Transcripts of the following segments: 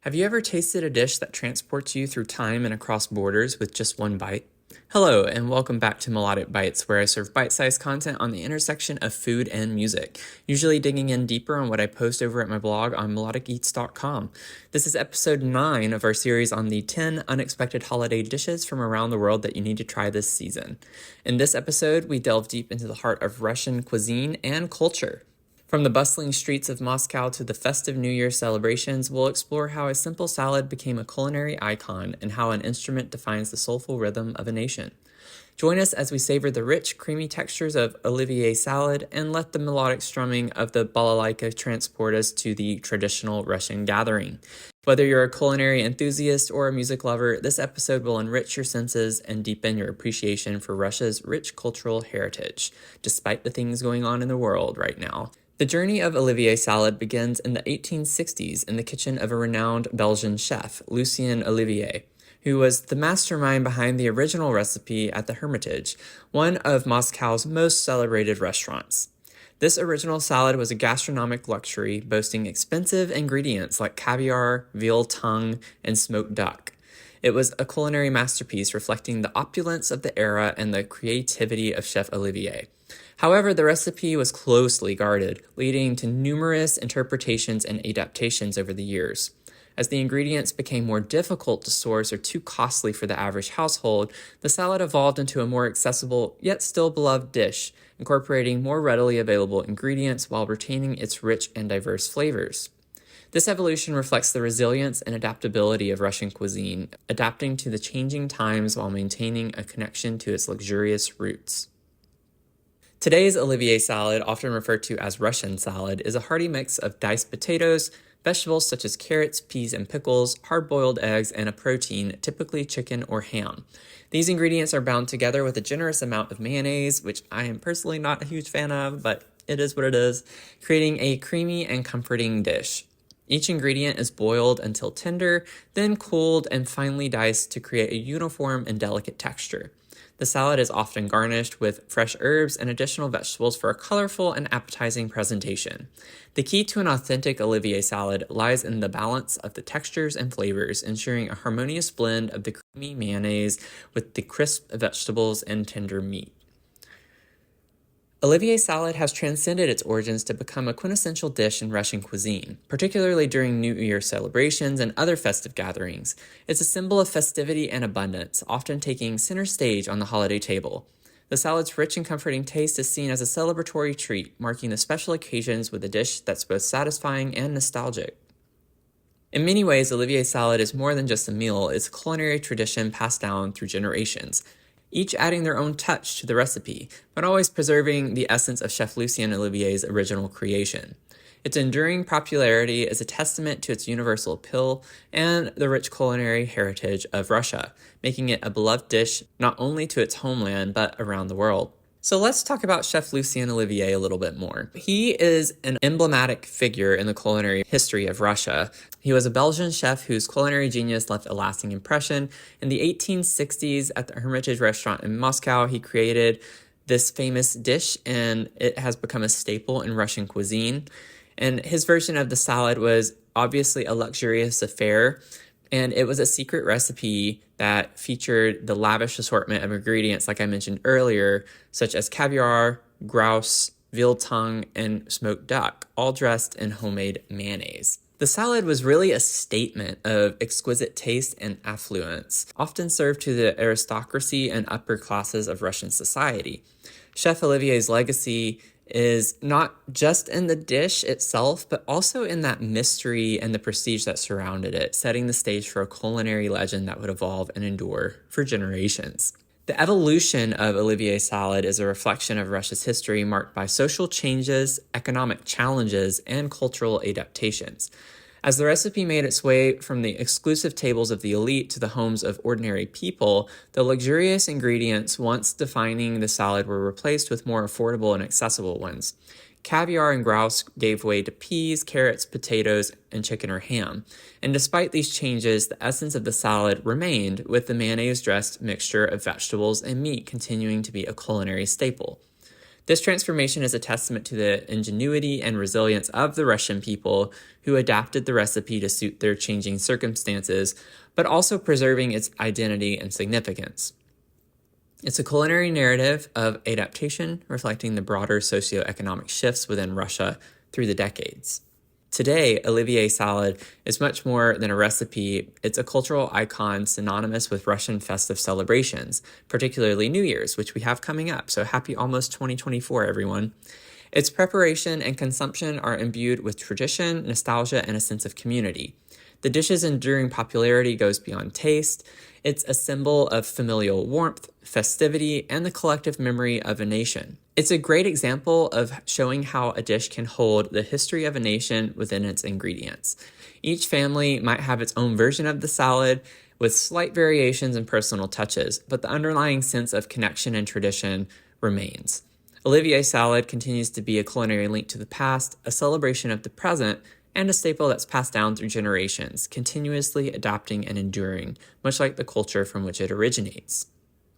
Have you ever tasted a dish that transports you through time and across borders with just one bite? Hello, and welcome back to Melodic Bites, where I serve bite-sized content on the intersection of food and music, usually digging in deeper on what I post over at my blog on melodiceats.com. This is episode 9 of our series on the 10 unexpected holiday dishes from around the world that you need to try this season. In this episode, we delve deep into the heart of Russian cuisine and culture. From the bustling streets of Moscow to the festive New Year celebrations, we'll explore how a simple salad became a culinary icon and how an instrument defines the soulful rhythm of a nation. Join us as we savor the rich, creamy textures of Olivier Salad and let the melodic strumming of the balalaika transport us to the traditional Russian gathering. Whether you're a culinary enthusiast or a music lover, this episode will enrich your senses and deepen your appreciation for Russia's rich cultural heritage, despite the things going on in the world right now. The journey of Olivier Salad begins in the 1860s in the kitchen of a renowned Belgian chef, Lucien Olivier, who was the mastermind behind the original recipe at the Hermitage, one of Moscow's most celebrated restaurants. This original salad was a gastronomic luxury, boasting expensive ingredients like caviar, veal tongue, and smoked duck. It was a culinary masterpiece reflecting the opulence of the era and the creativity of Chef Olivier. However, the recipe was closely guarded, leading to numerous interpretations and adaptations over the years. As the ingredients became more difficult to source or too costly for the average household, the salad evolved into a more accessible, yet still beloved dish, incorporating more readily available ingredients while retaining its rich and diverse flavors. This evolution reflects the resilience and adaptability of Russian cuisine, adapting to the changing times while maintaining a connection to its luxurious roots. Today's Olivier salad, often referred to as Russian salad, is a hearty mix of diced potatoes, vegetables such as carrots, peas, and pickles, hard-boiled eggs, and a protein, typically chicken or ham. These ingredients are bound together with a generous amount of mayonnaise, which I am personally not a huge fan of, but it is what it is, creating a creamy and comforting dish. Each ingredient is boiled until tender, then cooled and finely diced to create a uniform and delicate texture. The salad is often garnished with fresh herbs and additional vegetables for a colorful and appetizing presentation. The key to an authentic Olivier salad lies in the balance of the textures and flavors, ensuring a harmonious blend of the creamy mayonnaise with the crisp vegetables and tender meat. Olivier salad has transcended its origins to become a quintessential dish in Russian cuisine, particularly during New Year celebrations and other festive gatherings. It's a symbol of festivity and abundance, often taking center stage on the holiday table. The salad's rich and comforting taste is seen as a celebratory treat, marking the special occasions with a dish that's both satisfying and nostalgic. In many ways, Olivier salad is more than just a meal, it's a culinary tradition passed down through generations, each adding their own touch to the recipe, but always preserving the essence of Chef Lucien Olivier's original creation. Its enduring popularity is a testament to its universal appeal and the rich culinary heritage of Russia, making it a beloved dish not only to its homeland, but around the world. So let's talk about Chef Lucien Olivier a little bit more. He is an emblematic figure in the culinary history of Russia. He was a Belgian chef whose culinary genius left a lasting impression. In the 1860s, at the Hermitage restaurant in Moscow, he created this famous dish, and it has become a staple in Russian cuisine. And his version of the salad was obviously a luxurious affair, and it was a secret recipe that featured the lavish assortment of ingredients, like I mentioned earlier, such as caviar, grouse, veal tongue, and smoked duck, all dressed in homemade mayonnaise. The salad was really a statement of exquisite taste and affluence, often served to the aristocracy and upper classes of Russian society. Chef Olivier's legacy is not just in the dish itself, but also in that mystery and the prestige that surrounded it, setting the stage for a culinary legend that would evolve and endure for generations. The evolution of Olivier salad is a reflection of Russia's history marked by social changes, economic challenges, and cultural adaptations. As the recipe made its way from the exclusive tables of the elite to the homes of ordinary people, the luxurious ingredients once defining the salad were replaced with more affordable and accessible ones. Caviar and grouse gave way to peas, carrots, potatoes, and chicken or ham. And despite these changes, the essence of the salad remained, with the mayonnaise-dressed mixture of vegetables and meat continuing to be a culinary staple. This transformation is a testament to the ingenuity and resilience of the Russian people who adapted the recipe to suit their changing circumstances, but also preserving its identity and significance. It's a culinary narrative of adaptation, reflecting the broader socioeconomic shifts within Russia through the decades. Today, Olivier Salad is much more than a recipe. It's a cultural icon synonymous with Russian festive celebrations, particularly New Year's, which we have coming up. So happy almost 2024, everyone. Its preparation and consumption are imbued with tradition, nostalgia, and a sense of community. The dish's enduring popularity goes beyond taste. It's a symbol of familial warmth, festivity, and the collective memory of a nation. It's a great example of showing how a dish can hold the history of a nation within its ingredients. Each family might have its own version of the salad with slight variations and personal touches, but the underlying sense of connection and tradition remains. Olivier Salad continues to be a culinary link to the past, a celebration of the present, and a staple that's passed down through generations, continuously adapting and enduring, much like the culture from which it originates.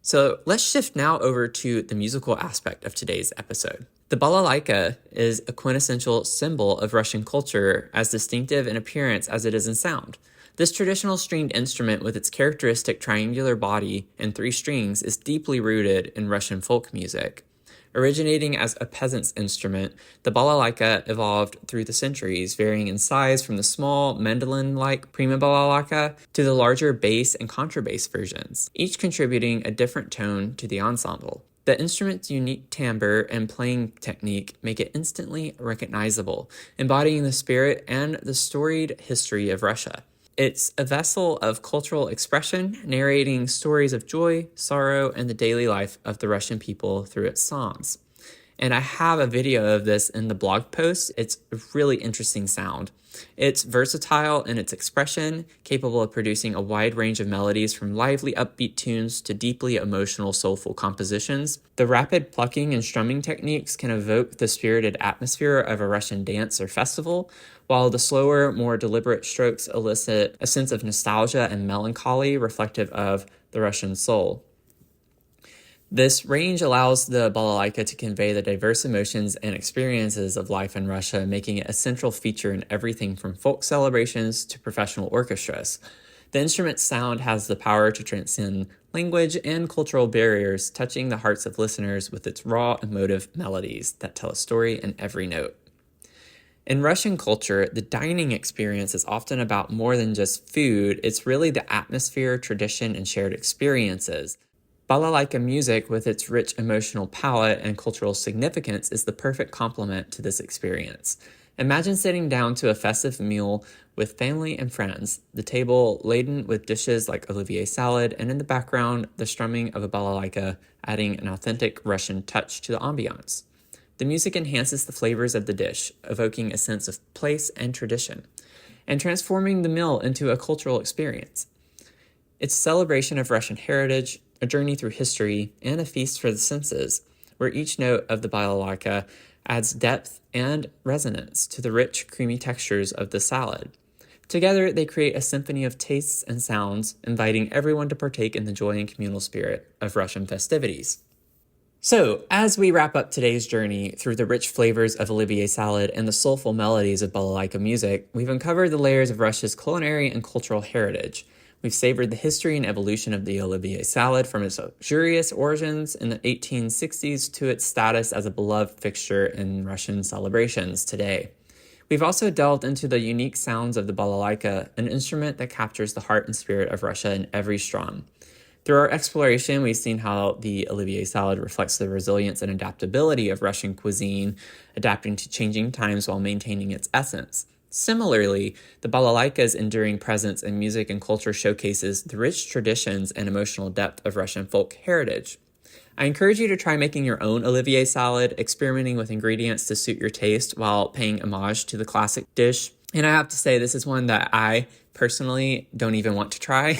So let's shift now over to the musical aspect of today's episode. The balalaika is a quintessential symbol of Russian culture, as distinctive in appearance as it is in sound. This traditional stringed instrument with its characteristic triangular body and 3 strings is deeply rooted in Russian folk music. Originating as a peasant's instrument, the balalaika evolved through the centuries, varying in size from the small mandolin-like prima balalaika to the larger bass and contrabass versions, each contributing a different tone to the ensemble. The instrument's unique timbre and playing technique make it instantly recognizable, embodying the spirit and the storied history of Russia. It's a vessel of cultural expression, narrating stories of joy, sorrow, and the daily life of the Russian people through its songs. And I have a video of this in the blog post. It's a really interesting sound. It's versatile in its expression, capable of producing a wide range of melodies from lively upbeat tunes to deeply emotional soulful compositions. The rapid plucking and strumming techniques can evoke the spirited atmosphere of a Russian dance or festival, while the slower, more deliberate strokes elicit a sense of nostalgia and melancholy reflective of the Russian soul. This range allows the balalaika to convey the diverse emotions and experiences of life in Russia, making it a central feature in everything from folk celebrations to professional orchestras. The instrument's sound has the power to transcend language and cultural barriers, touching the hearts of listeners with its raw, emotive melodies that tell a story in every note. In Russian culture, the dining experience is often about more than just food. It's really the atmosphere, tradition, and shared experiences. Balalaika music, with its rich emotional palette and cultural significance, is the perfect complement to this experience. Imagine sitting down to a festive meal with family and friends, the table laden with dishes like Olivier Salad, and in the background, the strumming of a balalaika, adding an authentic Russian touch to the ambiance. The music enhances the flavors of the dish, evoking a sense of place and tradition, and transforming the meal into a cultural experience. It's a celebration of Russian heritage, a journey through history, and a feast for the senses, where each note of the balalaika adds depth and resonance to the rich, creamy textures of the salad. Together, they create a symphony of tastes and sounds, inviting everyone to partake in the joy and communal spirit of Russian festivities. So, as we wrap up today's journey through the rich flavors of Olivier Salad and the soulful melodies of balalaika music, we've uncovered the layers of Russia's culinary and cultural heritage. We've savored the history and evolution of the Olivier Salad, from its luxurious origins in the 1860s to its status as a beloved fixture in Russian celebrations today. We've also delved into the unique sounds of the balalaika, an instrument that captures the heart and spirit of Russia in every strum. Through our exploration, we've seen how the Olivier Salad reflects the resilience and adaptability of Russian cuisine, adapting to changing times while maintaining its essence. Similarly, the balalaika's enduring presence in music and culture showcases the rich traditions and emotional depth of Russian folk heritage. I encourage you to try making your own Olivier Salad, experimenting with ingredients to suit your taste while paying homage to the classic dish. And I have to say, this is one that I personally don't even want to try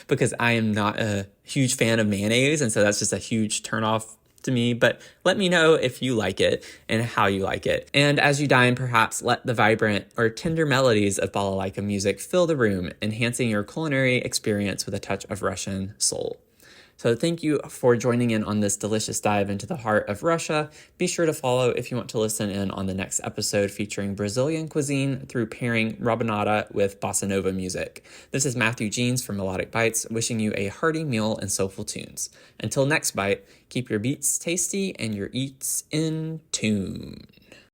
because I am not a huge fan of mayonnaise, and so that's just a huge turnoff to me. But let me know if you like it and how you like it. And as you dine, perhaps let the vibrant or tender melodies of balalaika music fill the room, enhancing your culinary experience with a touch of Russian soul. So thank you for joining in on this delicious dive into the heart of Russia. Be sure to follow if you want to listen in on the next episode featuring Brazilian cuisine through pairing rabanada with bossa nova music. This is Matthew Jeans from Melodic Bites, wishing you a hearty meal and soulful tunes. Until next bite, keep your beats tasty and your eats in tune.